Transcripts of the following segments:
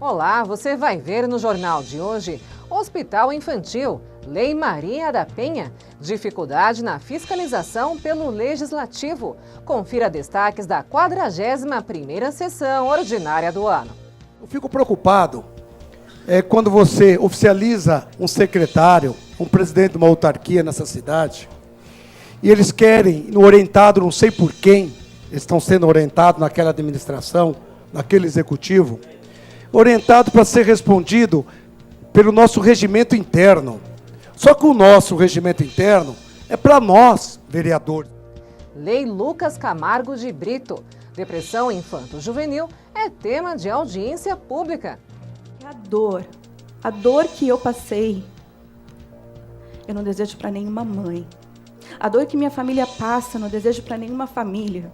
Olá, você vai ver no jornal de hoje: Hospital Infantil, Lei Maria da Penha, dificuldade na fiscalização pelo Legislativo. Confira destaques da 41ª sessão ordinária do ano. Eu fico preocupado quando você oficializa um secretário, um presidente de uma autarquia nessa cidade, e eles querem, orientado não sei por quem, eles estão sendo orientados naquela administração, naquele executivo, orientado para ser respondido pelo nosso regimento interno. Só que o nosso regimento interno é para nós, vereadores. Lei Lucas Camargo de Brito. Depressão infanto-juvenil é tema de audiência pública. A dor que eu passei, eu não desejo para nenhuma mãe. A dor que minha família passa, eu não desejo para nenhuma família.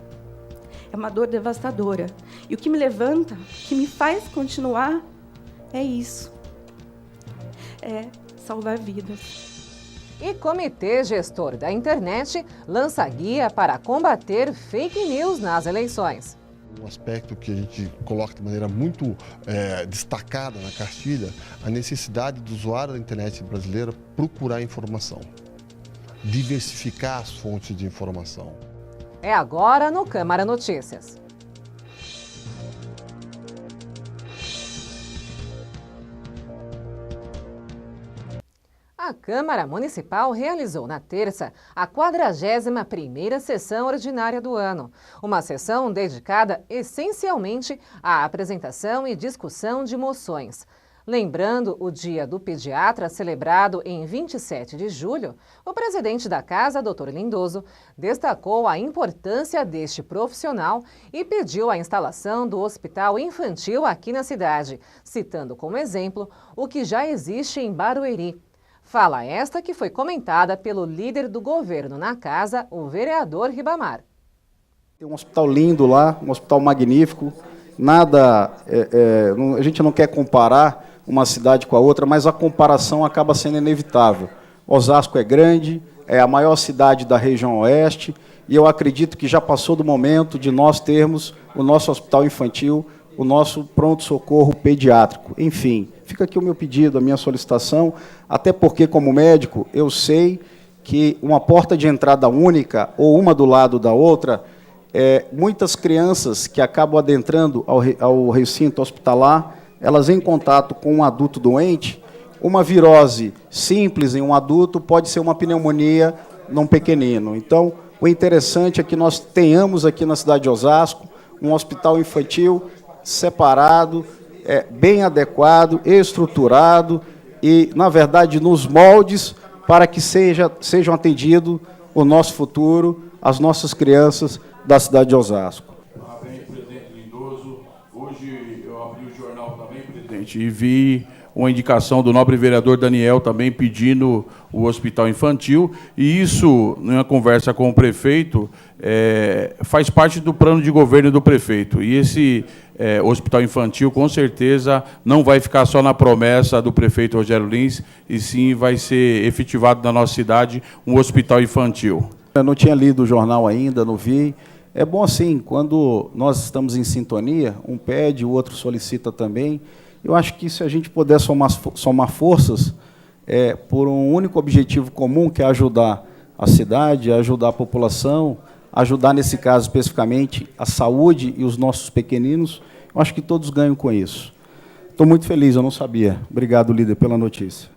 É uma dor devastadora. E o que me levanta, o que me faz continuar, é isso. É salvar vidas. E Comitê Gestor da Internet lança guia para combater fake news nas eleições. Um aspecto que a gente coloca de maneira muito destacada na cartilha, a necessidade do usuário da internet brasileira procurar informação, diversificar as fontes de informação. É agora no Câmara Notícias. A Câmara Municipal realizou na terça a 41ª sessão ordinária do ano, uma sessão dedicada essencialmente à apresentação e discussão de moções. Lembrando o Dia do Pediatra, celebrado em 27 de julho, o presidente da Casa, Dr. Lindoso, destacou a importância deste profissional e pediu a instalação do Hospital Infantil aqui na cidade, citando como exemplo o que já existe em Barueri. Fala esta que foi comentada pelo líder do governo na casa, o vereador Ribamar. Tem um hospital lindo lá, um hospital magnífico. A gente não quer comparar uma cidade com a outra, mas a comparação acaba sendo inevitável. Osasco é grande, é a maior cidade da região oeste, e eu acredito que já passou do momento de nós termos o nosso hospital infantil, o nosso pronto-socorro pediátrico. Enfim, fica aqui o meu pedido, a minha solicitação, até porque, como médico, eu sei que uma porta de entrada única, ou uma do lado da outra, muitas crianças que acabam adentrando ao recinto hospitalar, elas em contato com um adulto doente, uma virose simples em um adulto pode ser uma pneumonia num pequenino. Então, o interessante é que nós tenhamos aqui na cidade de Osasco um hospital infantil separado, bem adequado, estruturado e, na verdade, nos moldes para que sejam atendidos o nosso futuro, as nossas crianças da cidade de Osasco. Parabéns, presidente Lindoso. Hoje eu abri o jornal também, presidente, e vi uma indicação do nobre vereador Daniel também pedindo o hospital infantil, e isso, numa conversa com o prefeito, faz parte do plano de governo do prefeito. E esse hospital infantil, com certeza, não vai ficar só na promessa do prefeito Rogério Lins, e sim vai ser efetivado na nossa cidade um hospital infantil. Eu não tinha lido o jornal ainda, não vi. É bom assim, quando nós estamos em sintonia, um pede, o outro solicita também. Eu acho que se a gente puder somar forças por um único objetivo comum, que é ajudar a cidade, ajudar a população, ajudar, nesse caso, especificamente, a saúde e os nossos pequeninos, eu acho que todos ganham com isso. Estou muito feliz, eu não sabia. Obrigado, líder, pela notícia.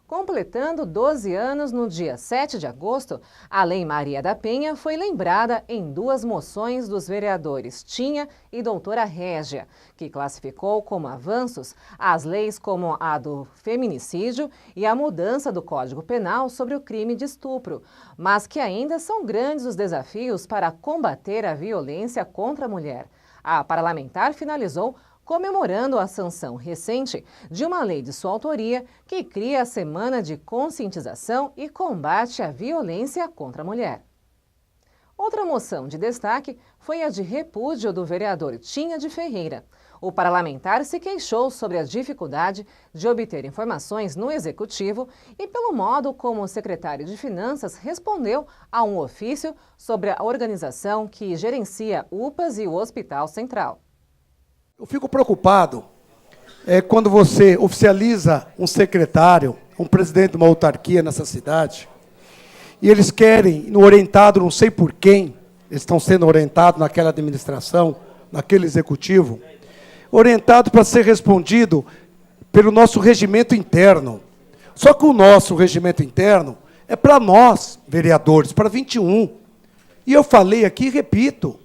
Completando 12 anos no dia 7 de agosto, a Lei Maria da Penha foi lembrada em 2 moções dos vereadores Tinha e doutora Régia, que classificou como avanços as leis como a do feminicídio e a mudança do Código Penal sobre o crime de estupro, mas que ainda são grandes os desafios para combater a violência contra a mulher. A parlamentar finalizou comemorando a sanção recente de uma lei de sua autoria que cria a Semana de Conscientização e Combate à Violência contra a Mulher. Outra moção de destaque foi a de repúdio do vereador Tinha de Ferreira. O parlamentar se queixou sobre a dificuldade de obter informações no Executivo e pelo modo como o secretário de Finanças respondeu a um ofício sobre a organização que gerencia UPAs e o Hospital Central. Eu fico preocupado É quando você oficializa um secretário, um presidente de uma autarquia nessa cidade, e eles querem, orientado não sei por quem, eles estão sendo orientados naquela administração, naquele executivo, orientado para ser respondido pelo nosso regimento interno. Só que o nosso regimento interno é para nós, vereadores, para 21. E eu falei aqui e repito,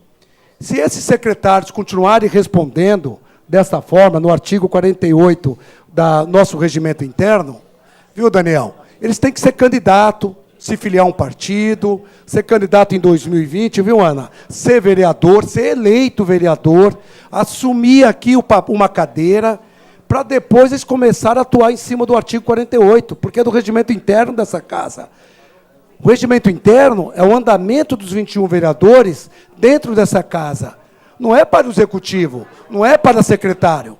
se esses secretários continuarem respondendo dessa forma, no artigo 48 do nosso regimento interno, viu, Daniel? Eles têm que ser candidato, se filiar a um partido, ser candidato em 2020, viu, Ana? Ser vereador, ser eleito vereador, assumir aqui uma cadeira, para depois eles começarem a atuar em cima do artigo 48, porque é do regimento interno dessa casa. O regimento interno é o andamento dos 21 vereadores dentro dessa casa. Não é para o executivo, não é para o secretário.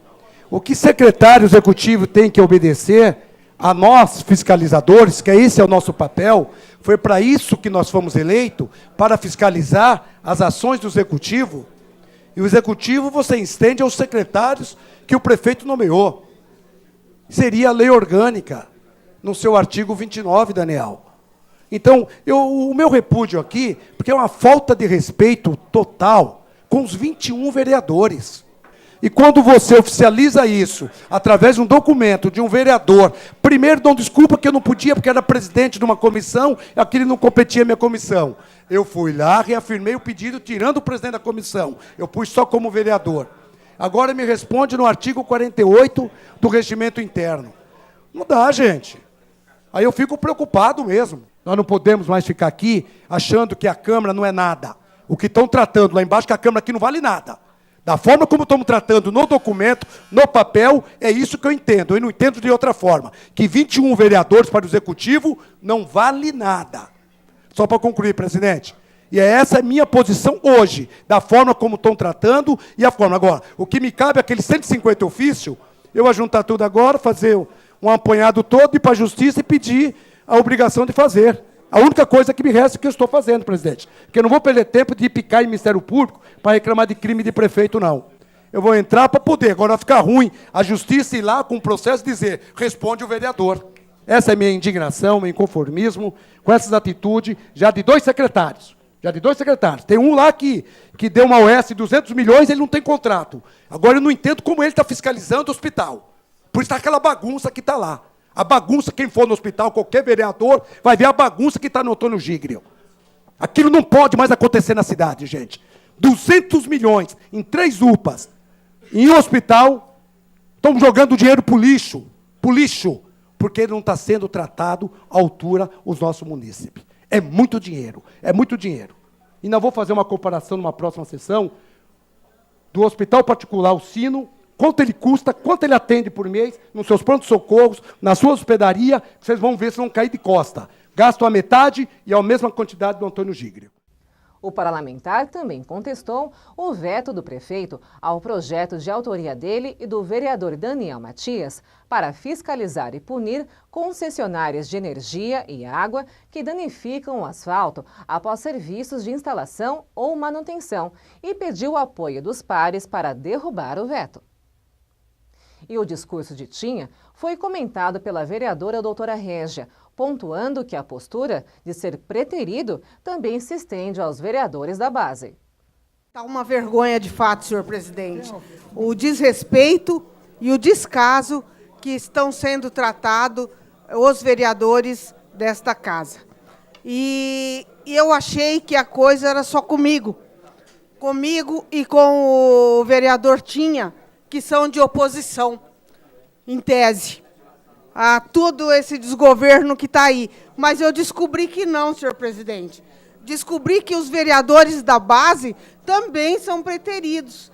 O que secretário executivo tem que obedecer a nós, fiscalizadores, que esse é o nosso papel, foi para isso que nós fomos eleitos, para fiscalizar as ações do executivo. E o executivo você estende aos secretários que o prefeito nomeou. Seria a lei orgânica, no seu artigo 29, Daniel. Então, o meu repúdio aqui, porque é uma falta de respeito total com os 21 vereadores. E quando você oficializa isso, através de um documento de um vereador, primeiro dão desculpa que eu não podia, porque era presidente de uma comissão, e aquele não competia a minha comissão. Eu fui lá, reafirmei o pedido, tirando o presidente da comissão. Eu pus só como vereador. Agora me responde no artigo 48 do regimento interno. Não dá, gente. Aí eu fico preocupado mesmo. Nós não podemos mais ficar aqui achando que a Câmara não é nada. O que estão tratando lá embaixo, que a Câmara aqui não vale nada. Da forma como estamos tratando no documento, no papel, é isso que eu entendo. Eu não entendo de outra forma. Que 21 vereadores para o Executivo não vale nada. Só para concluir, presidente. E essa é a minha posição hoje, da forma como estão tratando e a forma. Agora, o que me cabe é aqueles 150 ofícios, eu vou juntar tudo agora, fazer um apanhado todo, ir para a Justiça e pedir a obrigação de fazer. A única coisa que me resta é que eu estou fazendo, presidente. Porque eu não vou perder tempo de picar em Ministério Público para reclamar de crime de prefeito, não. Eu vou entrar para poder. Agora vai ficar ruim a Justiça ir lá com o processo e dizer, responde o vereador. Essa é a minha indignação, meu inconformismo com essas atitudes já de 2 secretários. Já de 2 secretários. Tem um lá que deu uma OS de 200 milhões, ele não tem contrato. Agora eu não entendo como ele está fiscalizando o hospital. Por isso está aquela bagunça que está lá. A bagunça, quem for no hospital, qualquer vereador, vai ver a bagunça que está no Antônio Gígrio. Aquilo não pode mais acontecer na cidade, gente. 200 milhões em 3 UPAs. Em um hospital, estão jogando dinheiro para o lixo. Para o lixo. Porque ele não está sendo tratado à altura os nossos munícipes. É muito dinheiro. É muito dinheiro. E não vou fazer uma comparação numa próxima sessão do hospital particular, o Sino, quanto ele custa, quanto ele atende por mês, nos seus pronto-socorros, na sua hospedaria, vocês vão ver se vão cair de costa. Gastam a metade e a mesma quantidade do Antônio Gígrio. O parlamentar também contestou o veto do prefeito ao projeto de autoria dele e do vereador Daniel Matias para fiscalizar e punir concessionárias de energia e água que danificam o asfalto após serviços de instalação ou manutenção e pediu o apoio dos pares para derrubar o veto. E o discurso de Tinha foi comentado pela vereadora doutora Régia, pontuando que a postura de ser preterido também se estende aos vereadores da base. Está uma vergonha de fato, senhor presidente. O desrespeito e o descaso que estão sendo tratados os vereadores desta casa. E eu achei que a coisa era só comigo e com o vereador Tinha, que são de oposição, em tese, a todo esse desgoverno que está aí. Mas eu descobri que não, senhor presidente. Descobri que os vereadores da base também são preteridos.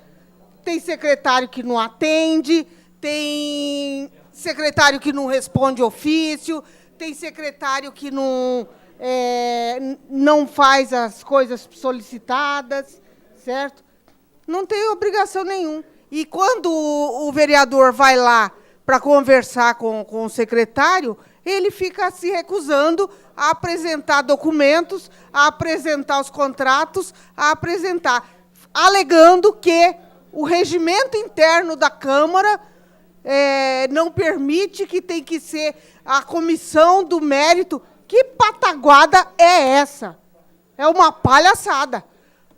Tem secretário que não atende, tem secretário que não responde ofício, tem secretário que não faz as coisas solicitadas, certo? Não tem obrigação nenhuma. E quando o vereador vai lá para conversar com o secretário, ele fica se recusando a apresentar documentos, a apresentar os contratos, alegando que o regimento interno da Câmara não permite, que tem que ser a comissão do mérito. Que pataguada é essa? É uma palhaçada.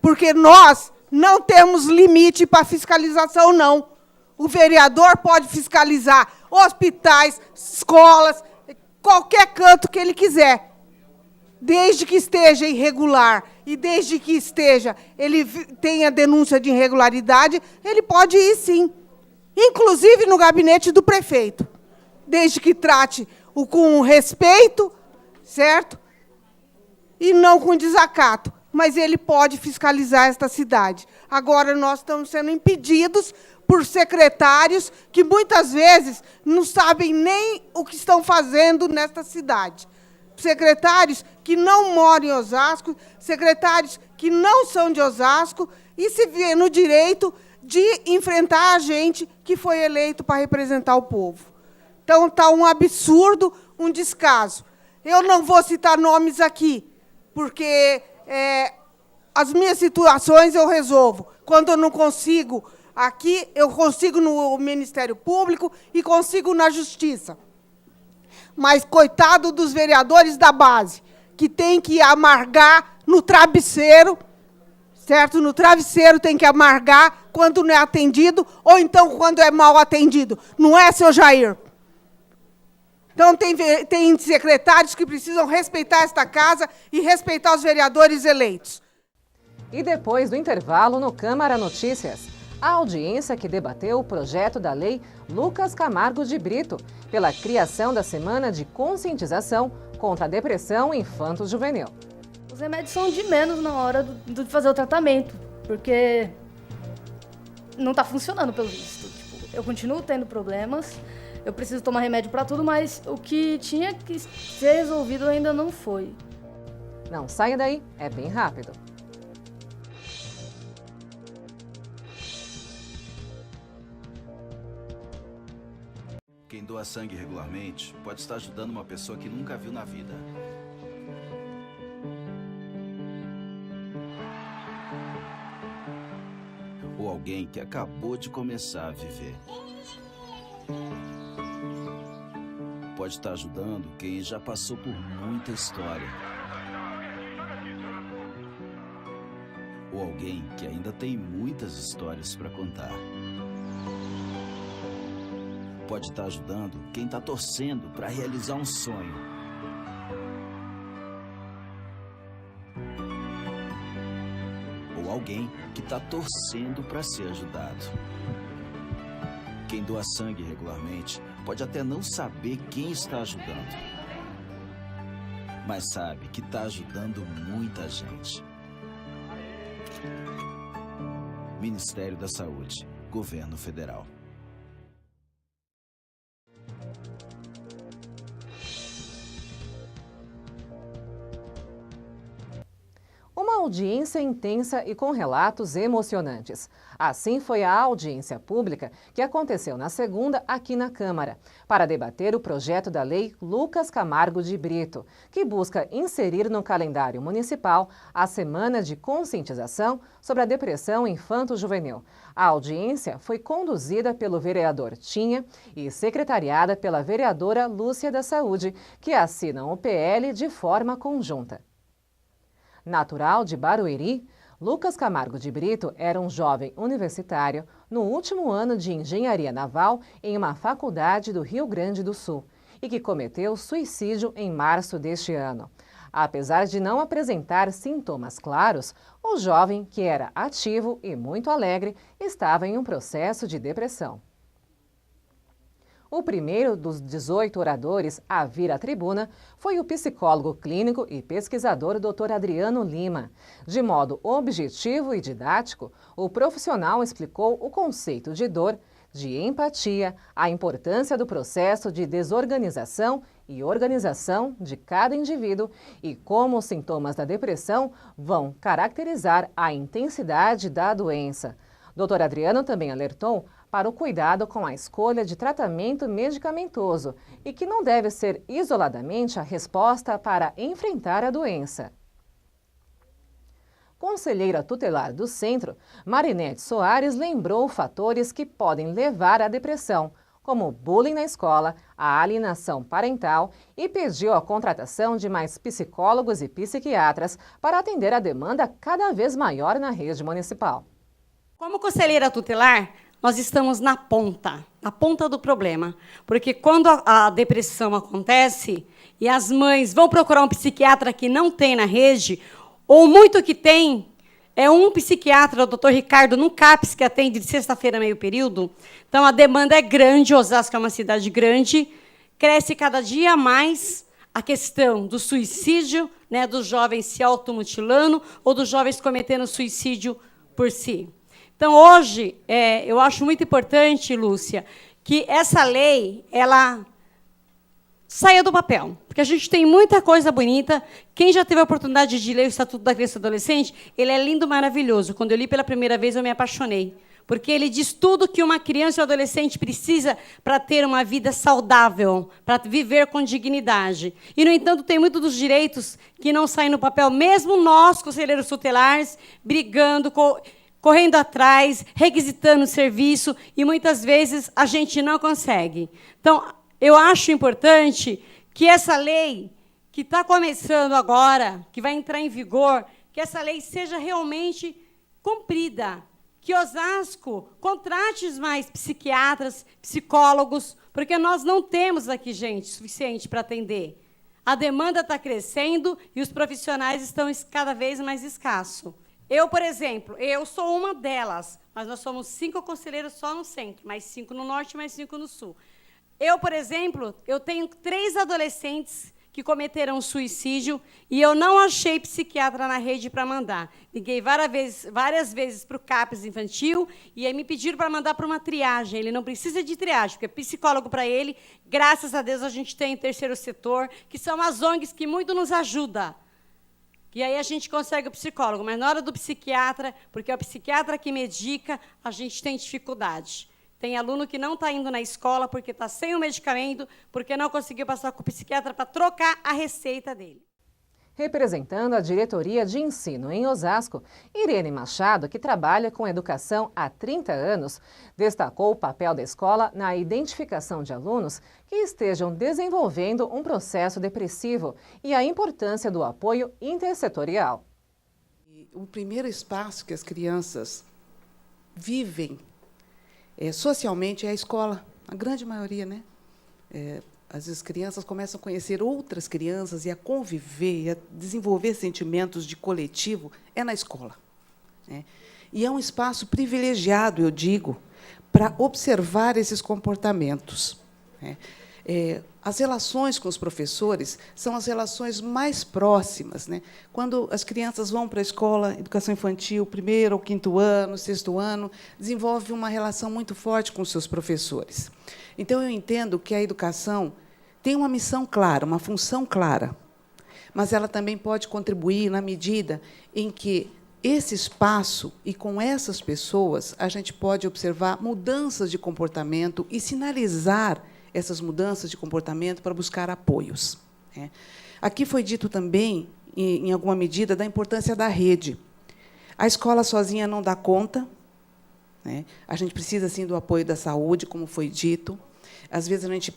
Porque nós não temos limite para fiscalização, não. O vereador pode fiscalizar hospitais, escolas, qualquer canto que ele quiser. Desde que esteja irregular e desde que ele tenha denúncia de irregularidade, ele pode ir, sim. Inclusive no gabinete do prefeito. Desde que trate com respeito, certo? E não com desacato. Mas ele pode fiscalizar esta cidade. Agora, nós estamos sendo impedidos por secretários que, muitas vezes, não sabem nem o que estão fazendo nesta cidade. Secretários que não moram em Osasco, secretários que não são de Osasco, e se vê no direito de enfrentar a gente que foi eleito para representar o povo. Então, está um absurdo, um descaso. Eu não vou citar nomes aqui, porque as minhas situações eu resolvo. Quando eu não consigo aqui, eu consigo no Ministério Público e consigo na Justiça. Mas, coitado dos vereadores da base, que tem que amargar no travesseiro, certo? No travesseiro tem que amargar quando não é atendido, ou então quando é mal atendido. Não é, seu Jair? Então, tem secretários que precisam respeitar esta casa e respeitar os vereadores eleitos. E depois do intervalo no Câmara Notícias, a audiência que debateu o projeto da lei Lucas Camargo de Brito pela criação da Semana de Conscientização contra a Depressão Infanto-Juvenil. Os remédios são de menos na hora de fazer o tratamento, porque não está funcionando pelo visto. Tipo, eu continuo tendo problemas, eu preciso tomar remédio para tudo, mas o que tinha que ser resolvido ainda não foi. Não saia daí, é bem rápido. Quem doa sangue regularmente pode estar ajudando uma pessoa que nunca viu na vida. Ou alguém que acabou de começar a viver. Pode estar ajudando quem já passou por muita história. Ou alguém que ainda tem muitas histórias para contar. Pode estar ajudando quem está torcendo para realizar um sonho. Ou alguém que está torcendo para ser ajudado. Quem doa sangue regularmente pode até não saber quem está ajudando, mas sabe que está ajudando muita gente. Ministério da Saúde, Governo Federal. Uma audiência intensa e com relatos emocionantes. Assim foi a audiência pública que aconteceu na segunda aqui na Câmara, para debater o projeto da lei Lucas Camargo de Brito, que busca inserir no calendário municipal a Semana de Conscientização sobre a Depressão Infanto-Juvenil. A audiência foi conduzida pelo vereador Tinha e secretariada pela vereadora Lúcia da Saúde, que assinam o PL de forma conjunta. Natural de Barueri, Lucas Camargo de Brito era um jovem universitário no último ano de engenharia naval em uma faculdade do Rio Grande do Sul e que cometeu suicídio em março deste ano. Apesar de não apresentar sintomas claros, o jovem, que era ativo e muito alegre, estava em um processo de depressão. O primeiro dos 18 oradores a vir à tribuna foi o psicólogo clínico e pesquisador Dr. Adriano Lima. De modo objetivo e didático, o profissional explicou o conceito de dor, de empatia, a importância do processo de desorganização e organização de cada indivíduo e como os sintomas da depressão vão caracterizar a intensidade da doença. Dr. Adriano também alertou para o cuidado com a escolha de tratamento medicamentoso e que não deve ser isoladamente a resposta para enfrentar a doença. Conselheira tutelar do Centro, Marinete Soares lembrou fatores que podem levar à depressão, como bullying na escola, a alienação parental e pediu a contratação de mais psicólogos e psiquiatras para atender a demanda cada vez maior na rede municipal. Como conselheira tutelar, nós estamos na ponta do problema, porque quando a depressão acontece e as mães vão procurar um psiquiatra que não tem na rede, ou muito que tem, é um psiquiatra, o doutor Ricardo, num CAPS, que atende de sexta-feira meio período. Então, a demanda é grande, Osasco é uma cidade grande, cresce cada dia mais a questão do suicídio, né, dos jovens se automutilando ou dos jovens cometendo suicídio por si. Então, hoje, eu acho muito importante, Lúcia, que essa lei ela saia do papel, porque a gente tem muita coisa bonita. Quem já teve a oportunidade de ler o Estatuto da Criança e do Adolescente, ele é lindo, maravilhoso. Quando eu li pela primeira vez, eu me apaixonei, porque ele diz tudo que uma criança e um adolescente precisa para ter uma vida saudável, para viver com dignidade. E, no entanto, tem muitos dos direitos que não saem no papel, mesmo nós, conselheiros tutelares, brigando, correndo atrás, requisitando o serviço, e muitas vezes a gente não consegue. Então, eu acho importante que essa lei, que está começando agora, que vai entrar em vigor, que essa lei seja realmente cumprida, que Osasco contrate mais psiquiatras, psicólogos, porque nós não temos aqui gente suficiente para atender. A demanda está crescendo e os profissionais estão cada vez mais escassos. Eu, por exemplo, eu sou uma delas, mas nós somos 5 conselheiros só no centro, mais 5 no norte, mais 5 no sul. Eu, por exemplo, eu tenho 3 adolescentes que cometeram suicídio e eu não achei psiquiatra na rede para mandar. Liguei várias vezes para o CAPS infantil e aí me pediram para mandar para uma triagem. Ele não precisa de triagem, porque é psicólogo para ele. Graças a Deus, a gente tem o terceiro setor, que são as ONGs que muito nos ajudam. E aí a gente consegue o psicólogo, mas na hora do psiquiatra, porque é o psiquiatra que medica, a gente tem dificuldade. Tem aluno que não está indo na escola porque está sem o medicamento, porque não conseguiu passar com o psiquiatra para trocar a receita dele. Representando a Diretoria de Ensino em Osasco, Irene Machado, que trabalha com educação há 30 anos, destacou o papel da escola na identificação de alunos que estejam desenvolvendo um processo depressivo e a importância do apoio intersetorial. O primeiro espaço que as crianças vivem socialmente é a escola, a grande maioria, né? As crianças começam a conhecer outras crianças e a conviver, e a desenvolver sentimentos de coletivo na escola. Né? E é um espaço privilegiado, eu digo, para observar esses comportamentos. Né? As relações com os professores são as relações mais próximas. Né? Quando as crianças vão para a escola, educação infantil, 1º ou 5º ano, 6º ano, desenvolve uma relação muito forte com os seus professores. Então, eu entendo que a educação tem uma missão clara, uma função clara, mas ela também pode contribuir na medida em que esse espaço e com essas pessoas a gente pode observar mudanças de comportamento e sinalizar essas mudanças de comportamento para buscar apoios. Né? Aqui foi dito também, em alguma medida, da importância da rede. A escola sozinha não dá conta, né? A gente precisa, sim, do apoio da saúde, como foi dito. Às vezes, a gente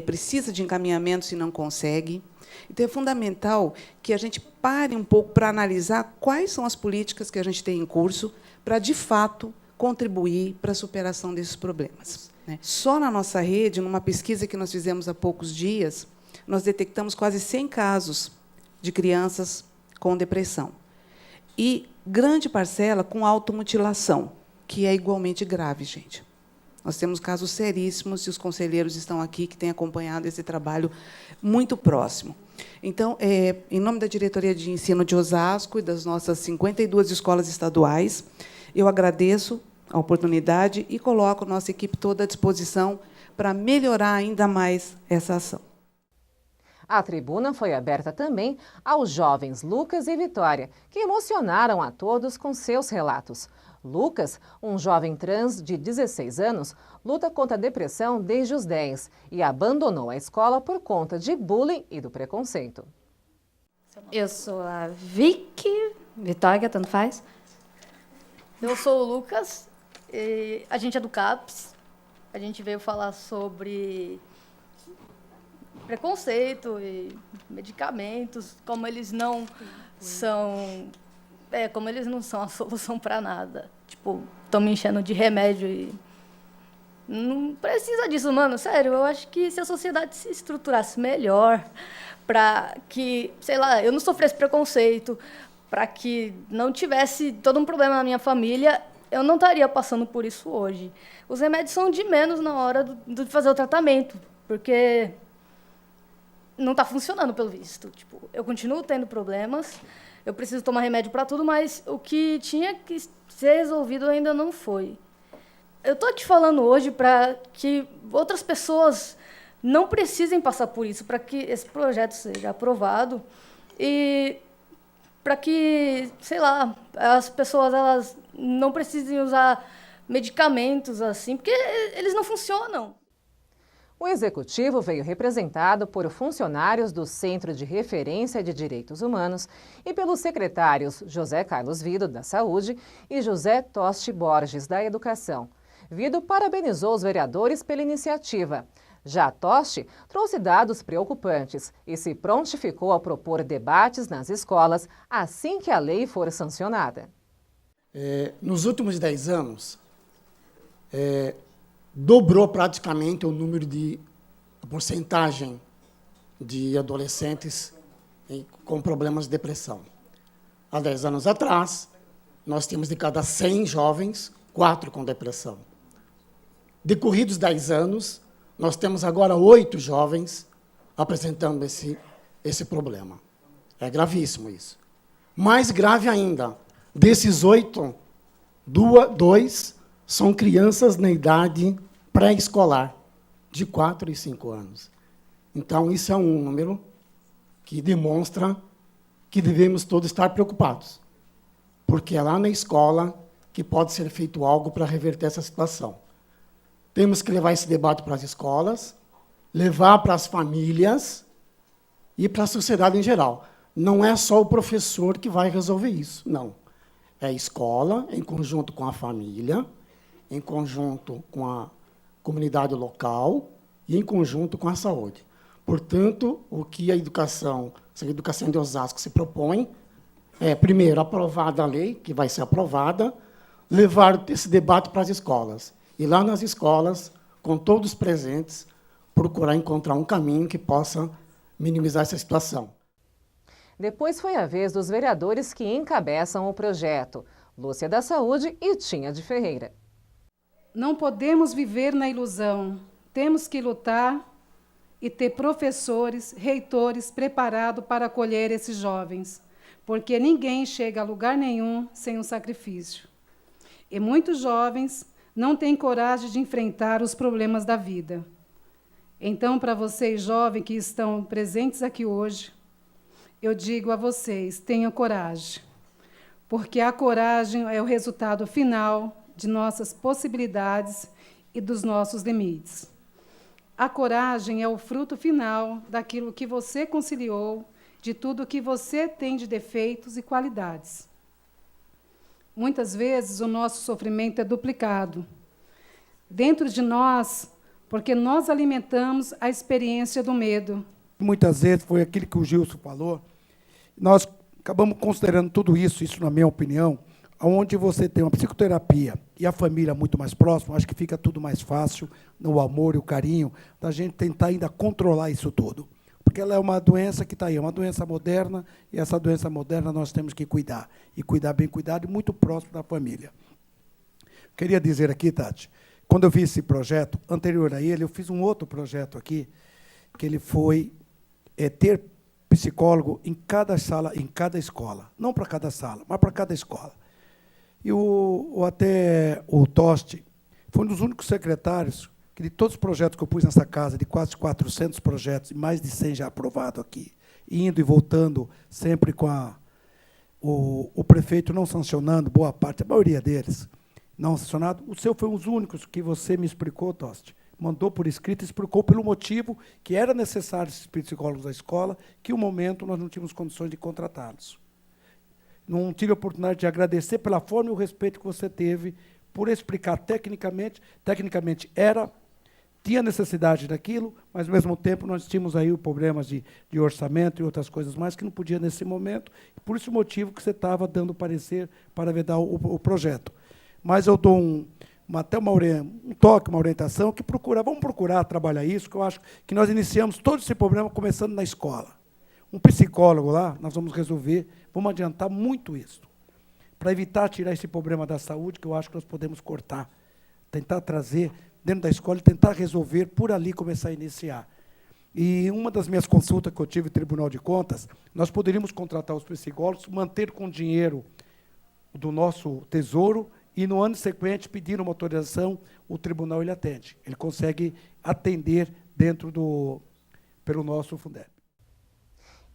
precisa de encaminhamento se não consegue. Então, é fundamental que a gente pare um pouco para analisar quais são as políticas que a gente tem em curso para, de fato, contribuir para a superação desses problemas. Né? Só na nossa rede, numa pesquisa que nós fizemos há poucos dias, nós detectamos quase 100 casos de crianças com depressão. E grande parcela com automutilação, que é igualmente grave, gente. Nós temos casos seríssimos, e os conselheiros estão aqui, que têm acompanhado esse trabalho muito próximo. Então, em nome da Diretoria de Ensino de Osasco e das nossas 52 escolas estaduais, eu agradeço a oportunidade e coloco a nossa equipe toda à disposição para melhorar ainda mais essa ação. A tribuna foi aberta também aos jovens Lucas e Vitória, que emocionaram a todos com seus relatos. Lucas, um jovem trans de 16 anos, luta contra a depressão desde os 10 e abandonou a escola por conta de bullying e do preconceito. Eu sou a Vicky, Vitória, tanto faz. Eu sou o Lucas, a gente é do CAPS. a gente veio falar sobre preconceito e medicamentos, como eles não são a solução para nada. Tipo, estão me enchendo de remédio e não precisa disso, mano. Sério, eu acho que se a sociedade se estruturasse melhor para que, sei lá, eu não sofresse preconceito, para que não tivesse todo um problema na minha família, eu não estaria passando por isso hoje. Os remédios são de menos na hora de fazer o tratamento, porque não está funcionando, pelo visto. Tipo, eu continuo tendo problemas, eu preciso tomar remédio para tudo, mas o que tinha que ser resolvido ainda não foi. Eu estou aqui falando hoje para que outras pessoas não precisem passar por isso, para que esse projeto seja aprovado e para que, sei lá, as pessoas elas não precisem usar medicamentos assim, porque eles não funcionam. O executivo veio representado por funcionários do Centro de Referência de Direitos Humanos e pelos secretários José Carlos Vido, da Saúde, e José Toste Borges, da Educação. Vido parabenizou os vereadores pela iniciativa. Já Toste trouxe dados preocupantes e se prontificou a propor debates nas escolas assim que a lei for sancionada. Nos últimos 10 anos, dobrou praticamente a porcentagem de adolescentes com problemas de depressão. Há 10 anos atrás, nós tínhamos de cada 100 jovens, 4 com depressão. Decorridos 10 anos, nós temos agora 8 jovens apresentando esse problema. É gravíssimo isso. Mais grave ainda, desses 8, 2 são crianças na idade pré-escolar, de 4 e 5 anos. Então, isso é um número que demonstra que devemos todos estar preocupados, porque é lá na escola que pode ser feito algo para reverter essa situação. Temos que levar esse debate para as escolas, levar para as famílias e para a sociedade em geral. Não é só o professor que vai resolver isso, não. É a escola, em conjunto com a família, em conjunto com a comunidade local e em conjunto com a saúde. Portanto, o que a educação de Osasco se propõe é, primeiro, aprovar a lei, que vai ser aprovada, levar esse debate para as escolas. E lá nas escolas, com todos presentes, procurar encontrar um caminho que possa minimizar essa situação. Depois foi a vez dos vereadores que encabeçam o projeto, Lúcia da Saúde e Tinha de Ferreira. Não podemos viver na ilusão. Temos que lutar e ter professores, reitores preparados para acolher esses jovens, porque ninguém chega a lugar nenhum sem um sacrifício. E muitos jovens não têm coragem de enfrentar os problemas da vida. Então, para vocês, jovens que estão presentes aqui hoje, eu digo a vocês, tenham coragem, porque a coragem é o resultado final de nossas possibilidades e dos nossos limites. A coragem é o fruto final daquilo que você conciliou, de tudo que você tem de defeitos e qualidades. Muitas vezes o nosso sofrimento é duplicado dentro de nós, porque nós alimentamos a experiência do medo. Muitas vezes foi aquilo que o Gilson falou, nós acabamos considerando tudo isso na minha opinião, onde você tem uma psicoterapia e a família muito mais próxima, acho que fica tudo mais fácil, no amor e o carinho, da gente tentar ainda controlar isso tudo. Porque ela é uma doença que está aí, é uma doença moderna, e essa doença moderna nós temos que cuidar, e cuidar bem cuidado, e muito próximo da família. Queria dizer aqui, Tati, quando eu fiz esse projeto, anterior a ele, eu fiz um outro projeto aqui, que ele foi ter psicólogo em cada sala, em cada escola. Não para cada sala, mas para cada escola. E até o Toste foi um dos únicos secretários que, de todos os projetos que eu pus nessa casa, de quase 400 projetos, e mais de 100 já aprovados aqui, indo e voltando sempre com o prefeito não sancionando, boa parte, a maioria deles, não sancionado. O seu foi um dos únicos que você me explicou, Toste, mandou por escrito e explicou pelo motivo que era necessário esses psicólogos da escola, que, no momento, nós não tínhamos condições de contratá-los. Não tive a oportunidade de agradecer pela forma e o respeito que você teve por explicar tecnicamente era tinha necessidade daquilo, mas, ao mesmo tempo, nós tínhamos aí problemas de orçamento e outras coisas mais que não podia nesse momento, por esse motivo que você estava dando parecer para vedar o projeto. Mas eu dou até um toque, uma orientação, que vamos procurar trabalhar isso, que eu acho que nós iniciamos todo esse problema começando na escola. Um psicólogo lá, nós vamos resolver, vamos adiantar muito isso, para evitar tirar esse problema da saúde, que eu acho que nós podemos cortar, tentar trazer dentro da escola e tentar resolver por ali, começar a iniciar. E uma das minhas consultas que eu tive no Tribunal de Contas, nós poderíamos contratar os psicólogos, manter com dinheiro do nosso tesouro e, no ano seguinte, pedir uma autorização, o tribunal ele atende. Ele consegue atender pelo nosso Fundeb.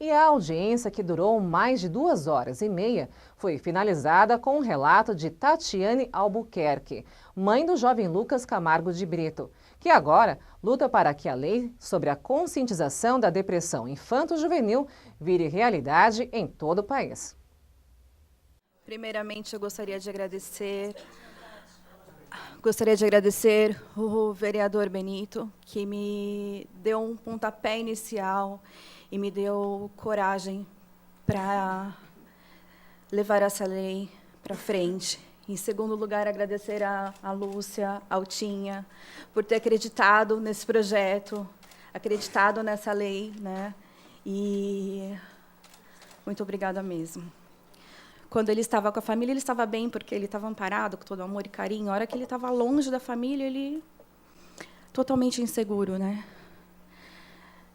E a audiência, que durou mais de 2h30, foi finalizada com um relato de Tatiane Albuquerque, mãe do jovem Lucas Camargo de Brito, que agora luta para que a lei sobre a conscientização da depressão infanto-juvenil vire realidade em todo o país. Primeiramente, eu gostaria de agradecer o vereador Benito, que me deu um pontapé inicial e me deu coragem para levar essa lei para frente. Em segundo lugar, agradecer a Lúcia, a Altinha, por ter acreditado nesse projeto, acreditado nessa lei, né? E muito obrigada mesmo. Quando ele estava com a família, ele estava bem, porque ele estava amparado, com todo amor e carinho. A hora que ele estava longe da família, ele totalmente inseguro, né?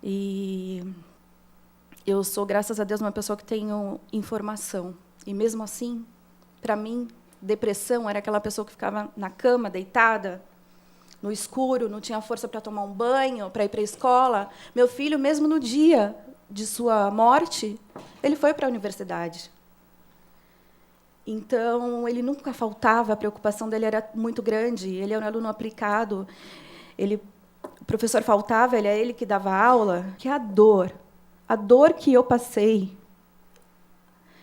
E eu sou, graças a Deus, uma pessoa que tenho informação. E mesmo assim, para mim, depressão era aquela pessoa que ficava na cama, deitada, no escuro, não tinha força para tomar um banho, para ir para a escola. Meu filho, mesmo no dia de sua morte, ele foi para a universidade. Então, ele nunca faltava, a preocupação dele era muito grande, ele era um aluno aplicado, o professor faltava, é ele que dava aula, que a dor que eu passei,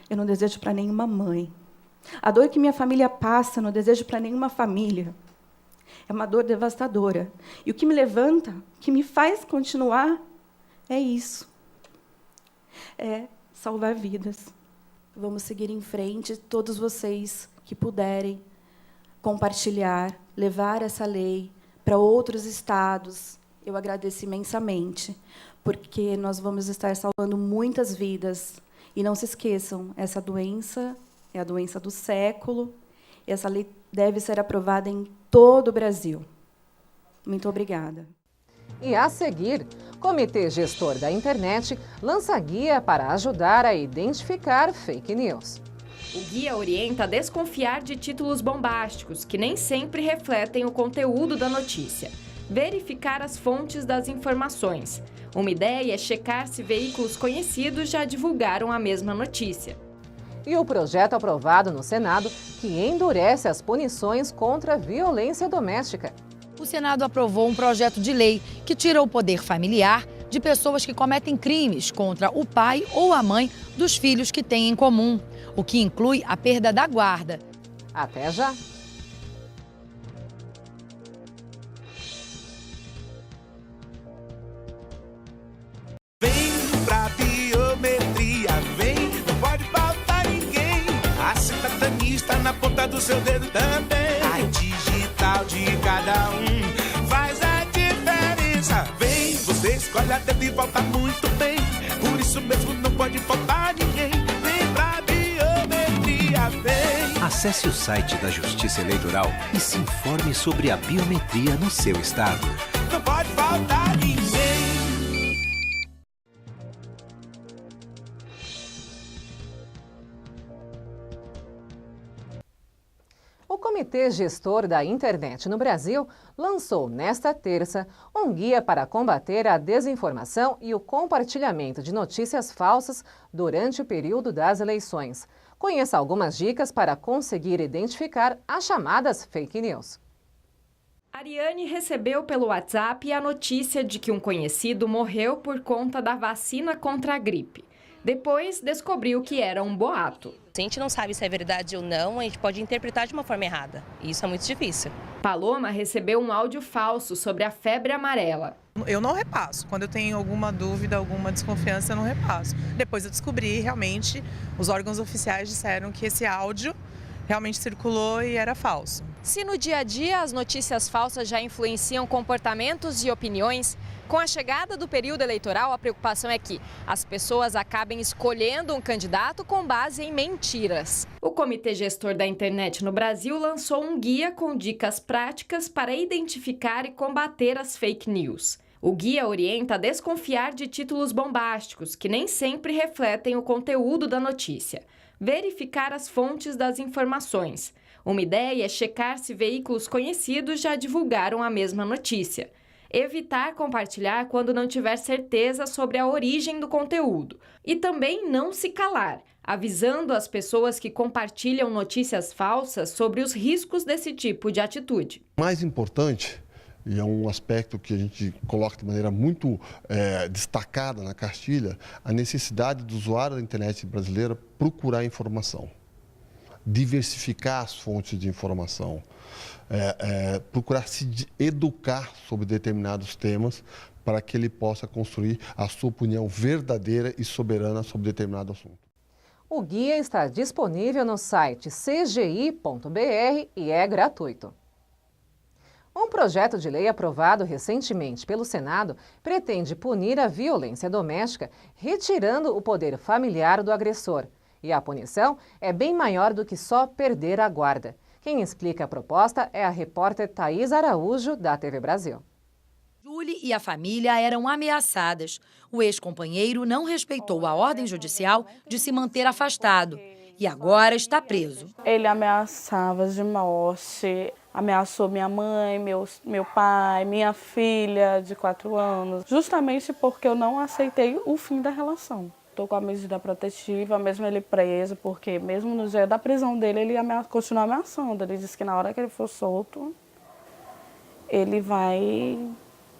eu não desejo para nenhuma mãe. A dor que minha família passa, eu não desejo para nenhuma família. É uma dor devastadora. E o que me levanta, o que me faz continuar, é isso. É salvar vidas. Vamos seguir em frente, todos vocês que puderem compartilhar, levar essa lei para outros estados. Eu agradeço imensamente, porque nós vamos estar salvando muitas vidas. E não se esqueçam, essa doença é a doença do século, e essa lei deve ser aprovada em todo o Brasil. Muito obrigada. E a seguir, Comitê Gestor da Internet lança guia para ajudar a identificar fake news. O guia orienta a desconfiar de títulos bombásticos, que nem sempre refletem o conteúdo da notícia. Verificar as fontes das informações. Uma ideia é checar se veículos conhecidos já divulgaram a mesma notícia. E o projeto aprovado no Senado, que endurece as punições contra a violência doméstica. O Senado aprovou um projeto de lei que tira o poder familiar de pessoas que cometem crimes contra o pai ou a mãe dos filhos que têm em comum, o que inclui a perda da guarda. Até já! Vem pra biometria, vem, não pode faltar ninguém. A cidadania está na ponta do seu dedo também. A digital de cada um faz a diferença. Vem, você escolhe a dedo e volta muito bem. Por isso mesmo não pode faltar ninguém. Vem pra biometria, vem. Acesse o site da Justiça Eleitoral e se informe sobre a biometria no seu estado. Não pode faltar ninguém. O Comitê Gestor da Internet no Brasil lançou nesta terça um guia para combater a desinformação e o compartilhamento de notícias falsas durante o período das eleições. Conheça algumas dicas para conseguir identificar as chamadas fake news. Ariane recebeu pelo WhatsApp a notícia de que um conhecido morreu por conta da vacina contra a gripe. Depois, descobriu que era um boato. Se a gente não sabe se é verdade ou não, a gente pode interpretar de uma forma errada. E isso é muito difícil. Paloma recebeu um áudio falso sobre a febre amarela. Eu não repasso. Quando eu tenho alguma dúvida, alguma desconfiança, eu não repasso. Depois eu descobri, realmente, os órgãos oficiais disseram que esse áudio realmente circulou e era falso. Se no dia a dia as notícias falsas já influenciam comportamentos e opiniões, com a chegada do período eleitoral, a preocupação é que as pessoas acabem escolhendo um candidato com base em mentiras. O Comitê Gestor da Internet no Brasil lançou um guia com dicas práticas para identificar e combater as fake news. O guia orienta a desconfiar de títulos bombásticos, que nem sempre refletem o conteúdo da notícia. Verificar as fontes das informações. Uma ideia é checar se veículos conhecidos já divulgaram a mesma notícia. Evitar compartilhar quando não tiver certeza sobre a origem do conteúdo. E também não se calar, avisando as pessoas que compartilham notícias falsas sobre os riscos desse tipo de atitude. Mais importante, e é um aspecto que a gente coloca de maneira muito destacada na cartilha, a necessidade do usuário da internet brasileira procurar informação, diversificar as fontes de informação, procurar se educar sobre determinados temas para que ele possa construir a sua opinião verdadeira e soberana sobre determinado assunto. O guia está disponível no site cgi.br e é gratuito. Um projeto de lei aprovado recentemente pelo Senado pretende punir a violência doméstica, retirando o poder familiar do agressor. E a punição é bem maior do que só perder a guarda. Quem explica a proposta é a repórter Thaís Araújo, da TV Brasil. Julie e a família eram ameaçadas. O ex-companheiro não respeitou a ordem judicial de se manter afastado e agora está preso. Ele ameaçava de morte, ameaçou minha mãe, meu pai, minha filha de 4 anos, justamente porque eu não aceitei o fim da relação. Estou com a medida protetiva, mesmo ele preso, porque mesmo no dia da prisão dele, ele continua ameaçando. Ele disse que na hora que ele for solto, ele vai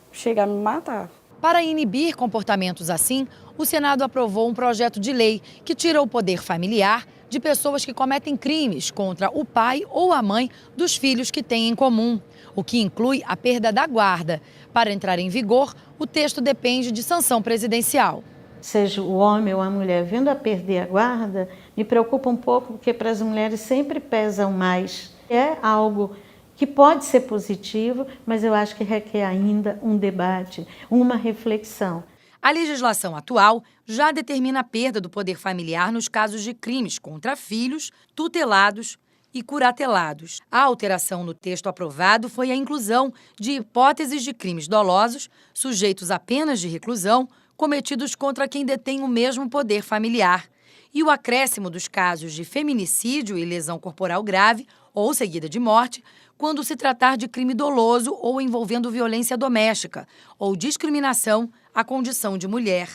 chegar a me matar. Para inibir comportamentos assim, o Senado aprovou um projeto de lei que tira o poder familiar de pessoas que cometem crimes contra o pai ou a mãe dos filhos que têm em comum, o que inclui a perda da guarda. Para entrar em vigor, o texto depende de sanção presidencial. Seja o homem ou a mulher vindo a perder a guarda, me preocupa um pouco, porque para as mulheres sempre pesam mais. É algo que pode ser positivo, mas eu acho que requer ainda um debate, uma reflexão. A legislação atual já determina a perda do poder familiar nos casos de crimes contra filhos, tutelados e curatelados. A alteração no texto aprovado foi a inclusão de hipóteses de crimes dolosos, sujeitos a penas de reclusão, cometidos contra quem detém o mesmo poder familiar, e o acréscimo dos casos de feminicídio e lesão corporal grave ou seguida de morte, quando se tratar de crime doloso ou envolvendo violência doméstica ou discriminação à condição de mulher.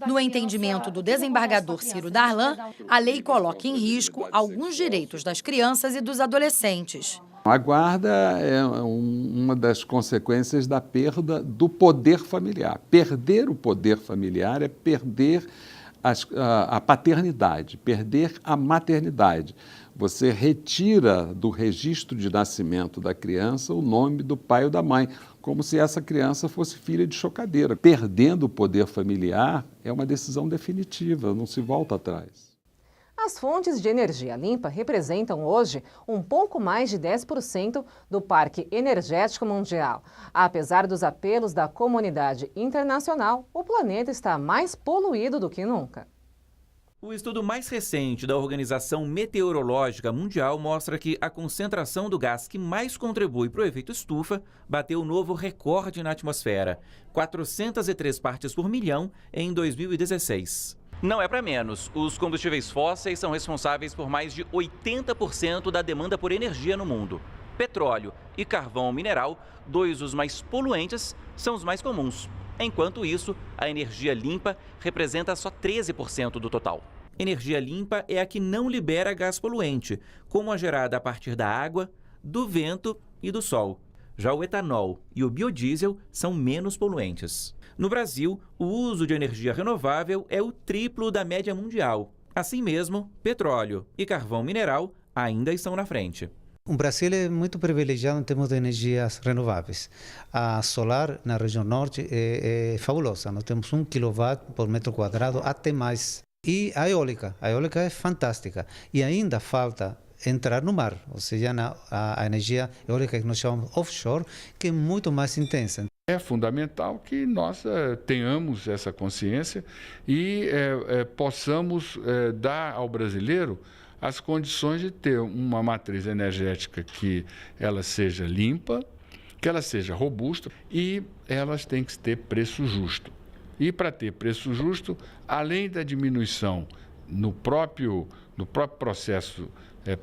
No entendimento do desembargador Ciro Darlan, a lei coloca em risco alguns direitos das crianças e dos adolescentes. A guarda é uma das consequências da perda do poder familiar. Perder o poder familiar é perder a paternidade, perder a maternidade. Você retira do registro de nascimento da criança o nome do pai ou da mãe, como se essa criança fosse filha de chocadeira. Perdendo o poder familiar é uma decisão definitiva, não se volta atrás. As fontes de energia limpa representam hoje um pouco mais de 10% do parque energético mundial. Apesar dos apelos da comunidade internacional, o planeta está mais poluído do que nunca. O estudo mais recente da Organização Meteorológica Mundial mostra que a concentração do gás que mais contribui para o efeito estufa bateu um novo recorde na atmosfera, 403 partes por milhão em 2016. Não é para menos. Os combustíveis fósseis são responsáveis por mais de 80% da demanda por energia no mundo. Petróleo e carvão mineral, dois dos mais poluentes, são os mais comuns. Enquanto isso, a energia limpa representa só 13% do total. Energia limpa é a que não libera gás poluente, como a gerada a partir da água, do vento e do sol. Já o etanol e o biodiesel são menos poluentes. No Brasil, o uso de energia renovável é o triplo da média mundial. Assim mesmo, petróleo e carvão mineral ainda estão na frente. O Brasil é muito privilegiado em termos de energias renováveis. A solar na região norte é fabulosa. Nós temos 1 kW por metro quadrado, até mais. E a eólica é fantástica. E ainda falta entrar no mar, ou seja, a energia eólica que nós chamamos offshore, que é muito mais intensa. É fundamental que nós tenhamos essa consciência e possamos dar ao brasileiro as condições de ter uma matriz energética que ela seja limpa, que ela seja robusta e elas têm que ter preço justo. E para ter preço justo, além da diminuição no próprio processo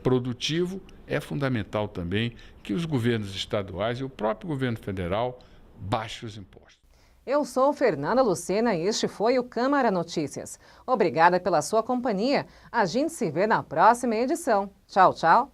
produtivo, é fundamental também que os governos estaduais e o próprio governo federal baixem os impostos. Eu sou Fernanda Lucena e este foi o Câmara Notícias. Obrigada pela sua companhia. A gente se vê na próxima edição. Tchau, tchau.